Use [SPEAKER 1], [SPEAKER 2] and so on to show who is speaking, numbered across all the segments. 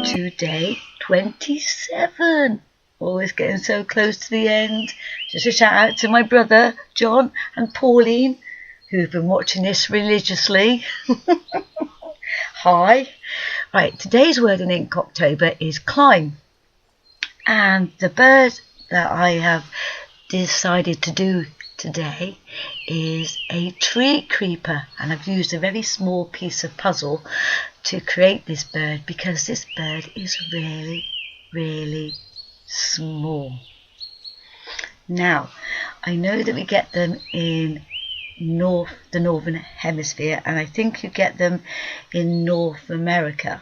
[SPEAKER 1] to day 27. Always getting so close to the end. Just a shout out to my brother John and Pauline, who've been watching this religiously. Hi. Right, today's word in Inkoctober is climb. And the bird that I have decided to do today is a tree creeper, and I've used a very small piece of puzzle to create this bird because this bird is really small. Now, I know that we get them in the northern hemisphere, and I think you get them in North America,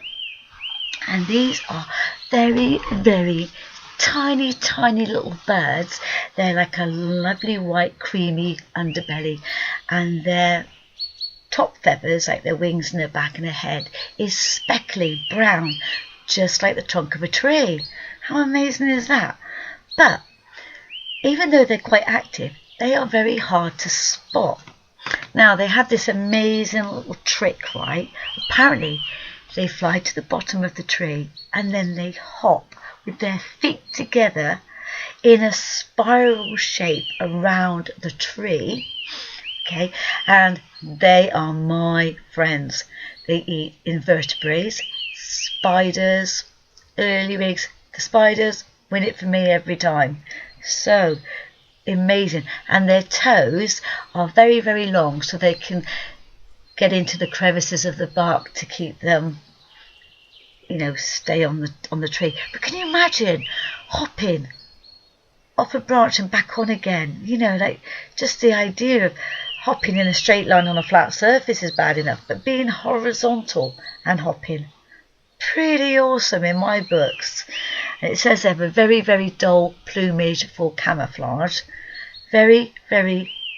[SPEAKER 1] and these are very tiny little birds. They're like a lovely white creamy underbelly, and their top feathers, like their wings and their back and their head, is speckly brown, just like the trunk of a tree. How amazing is that? But even though they're quite active, they are very hard to spot. Now, they have this amazing little trick, right? Apparently they fly to the bottom of the tree and then they hop with their feet together in a spiral shape around the tree. Okay, and they are my friends. They eat invertebrates, spiders, earlywigs. The spiders win it for me every time. So amazing. And their toes are very long, so they can get into the crevices of the bark to keep them, you know, stay on the tree. But can you imagine hopping off a branch and back on again? You know, like, just the idea of hopping in a straight line on a flat surface is bad enough, but being horizontal and hopping, pretty awesome in my books. And it says they have a very dull plumage for camouflage, very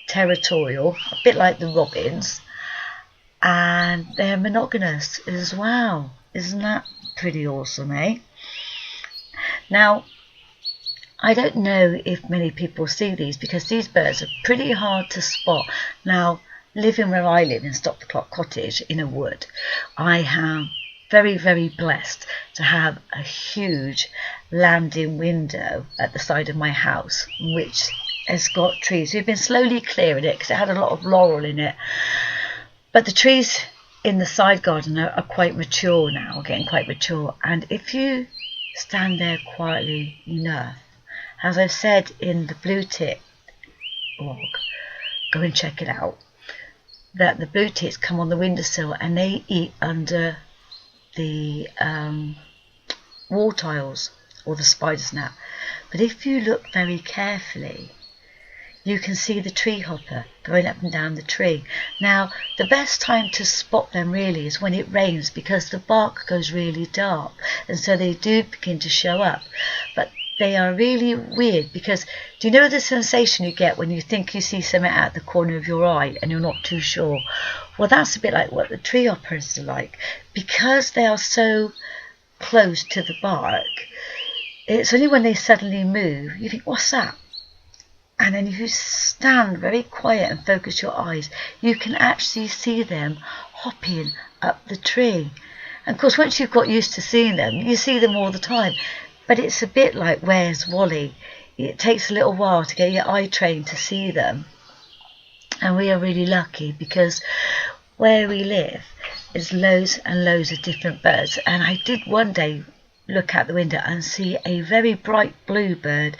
[SPEAKER 1] territorial, a bit like the robins, and they're monogamous as well. Isn't that pretty awesome, eh? Now, I don't know if many people see these because these birds are pretty hard to spot. Now, living where I live in Stop the Clock Cottage in a wood, I am very blessed to have a huge landing window at the side of my house, which has got trees. We've been slowly clearing it because it had a lot of laurel in it. But the trees in the side garden are quite mature now, getting quite mature. And if you stand there quietly enough, as I've said in the blue tit blog, go and check it out, that the blue tits come on the windowsill and they eat under the wall tiles or the spider's nap. But if you look very carefully, you can see the tree hopper going up and down the tree. Now, the best time to spot them really is when it rains, because the bark goes really dark, and so they do begin to show up. But they are really weird because, do you know the sensation you get when you think you see something out the corner of your eye and you're not too sure? Well, that's a bit like what the tree hoppers are like. Because they are so close to the bark, it's only when they suddenly move, you think, what's that? And then if you stand very quiet and focus your eyes, you can actually see them hopping up the tree. And of course, once you've got used to seeing them, you see them all the time. But it's a bit like Where's Wally? It takes a little while to get your eye trained to see them. And we are really lucky because where we live is loads and loads of different birds. And I did one day look out the window and see a very bright blue bird.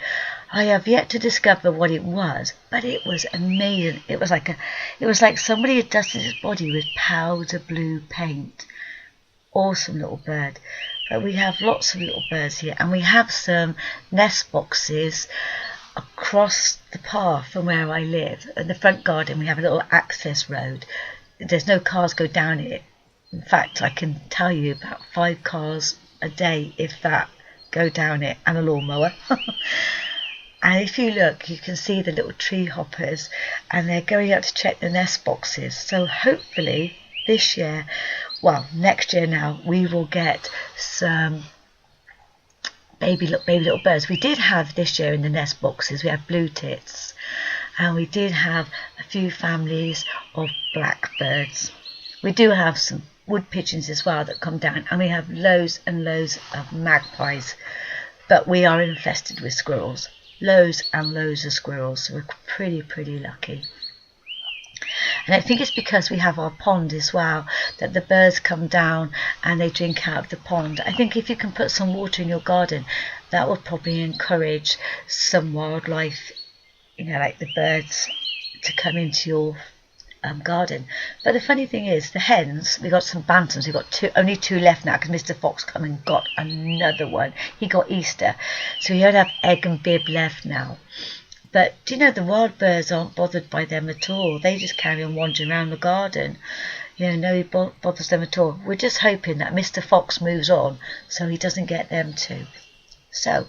[SPEAKER 1] I have yet to discover what it was, but it was amazing. It was like somebody had dusted his body with powder blue paint. Awesome little bird. But we have lots of little birds here, and we have some nest boxes across the path from where I live. In the front garden, we have a little access road. There's no cars go down it. In fact, I can tell you about 5 cars a day, if that, go down it, and a lawnmower. And if you look, you can see the little tree hoppers, and they're going out to check the nest boxes. So hopefully this year, well, next year now, we will get some baby little birds. We did have this year in the nest boxes, we have blue tits, and we did have a few families of blackbirds. We do have some wood pigeons as well that come down, and we have loads and loads of magpies. But we are infested with squirrels, loads and loads of squirrels, so we're pretty lucky. And I think it's because we have our pond as well, that the birds come down and they drink out of the pond. I think if you can put some water in your garden, that will probably encourage some wildlife, like the birds, to come into your garden. But the funny thing is, the hens, we got some bantams. We've got only two left now, because Mr. Fox come and got another one. He got Easter, so we only have Egg and Bib left now. But the wild birds aren't bothered by them at all. They just carry on wandering around the garden. Nobody bothers them at all. We're just hoping that Mr. Fox moves on so he doesn't get them too. So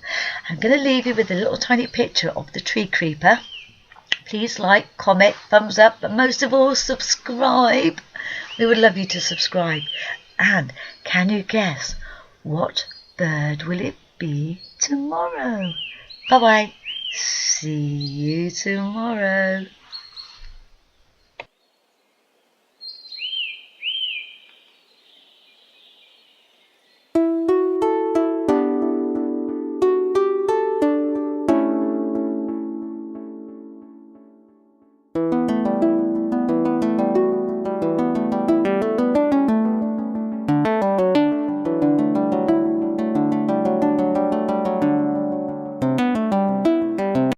[SPEAKER 1] I'm going to leave you with a little tiny picture of the tree creeper. Please like, comment, thumbs up, but most of all, subscribe. We would love you to subscribe. And can you guess what bird will it be tomorrow? Bye-bye. See you tomorrow.